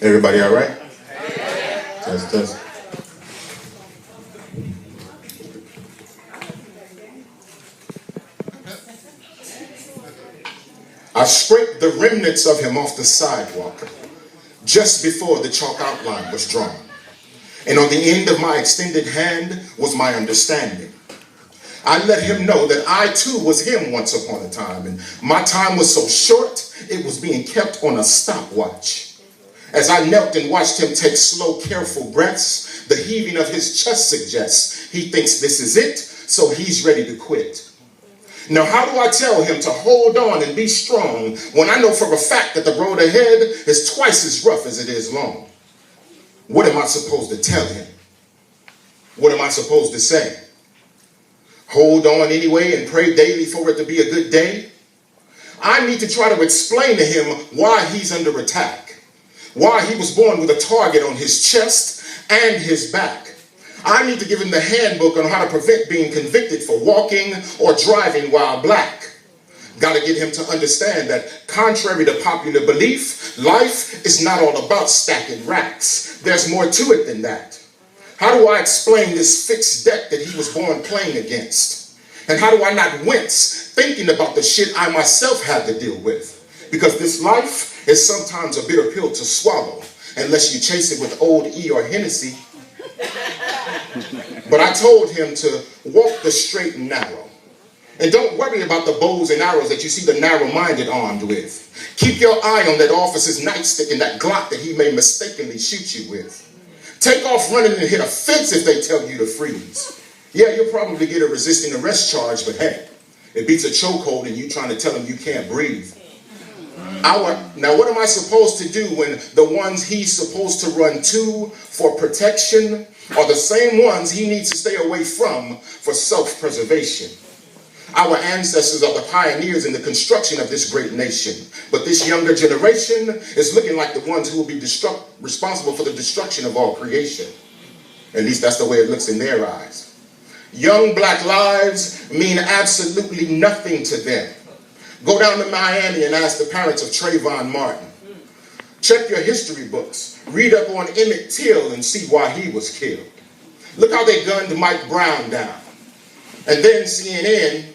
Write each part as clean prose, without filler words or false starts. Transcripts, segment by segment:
Everybody all right? Test, test. I scraped the remnants of him off the sidewalk just before the chalk outline was drawn. And on the end of my extended hand was my understanding. I let him know that I too was him once upon a time, and my time was so short, it was being kept on a stopwatch. As I knelt and watched him take slow, careful breaths, the heaving of his chest suggests he thinks this is it, so he's ready to quit. Now, how do I tell him to hold on and be strong when I know for a fact that the road ahead is twice as rough as it is long? What am I supposed to tell him? What am I supposed to say? Hold on anyway and pray daily for it to be a good day? I need to try to explain to him why he's under attack, why he was born with a target on his chest and his back. I need to give him the handbook on how to prevent being convicted for walking or driving while black. Got to get him to understand that contrary to popular belief, life is not all about stacking racks. There's more to it than that. How do I explain this fixed deck that he was born playing against? And how do I not wince thinking about the shit I myself had to deal with? Because this life is sometimes a bitter pill to swallow, unless you chase it with Old E or Hennessy. But I told him to walk the straight and narrow. And don't worry about the bows and arrows that you see the narrow-minded armed with. Keep your eye on that officer's nightstick and that Glock that he may mistakenly shoot you with. Take off running and hit a fence if they tell you to freeze. Yeah, you'll probably get a resisting arrest charge, but hey, it beats a chokehold and you trying to tell him you can't breathe. Now, what am I supposed to do when the ones he's supposed to run to for protection are the same ones he needs to stay away from for self-preservation? Our ancestors are the pioneers in the construction of this great nation, but this younger generation is looking like the ones who will be responsible for the destruction of all creation. At least that's the way it looks in their eyes. Young black lives mean absolutely nothing to them. Go down to Miami and ask the parents of Trayvon Martin. Check your history books. Read up on Emmett Till and see why he was killed. Look how they gunned Mike Brown down. And then CNN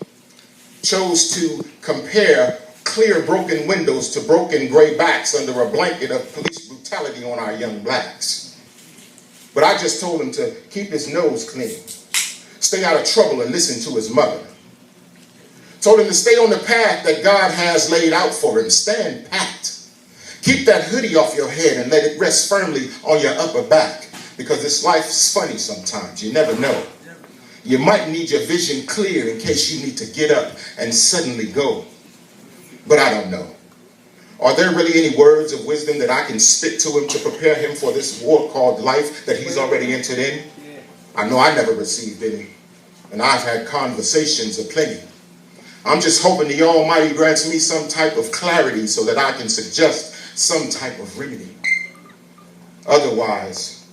chose to compare clear broken windows to broken gray backs under a blanket of police brutality on our young blacks. But I just told him to keep his nose clean, stay out of trouble and listen to his mother. Told him to stay on the path that God has laid out for him. Stand pat. Keep that hoodie off your head and let it rest firmly on your upper back, because this life is funny sometimes. You never know. You might need your vision clear in case you need to get up and suddenly go. But I don't know. Are there really any words of wisdom that I can spit to him to prepare him for this war called life that he's already entered in? I know I never received any, and I've had conversations aplenty. I'm just hoping the Almighty grants me some type of clarity so that I can suggest some type of reading. Otherwise,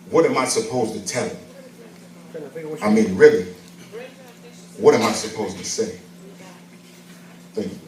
what am I supposed to tell him? I mean, really, what am I supposed to say? Thank you.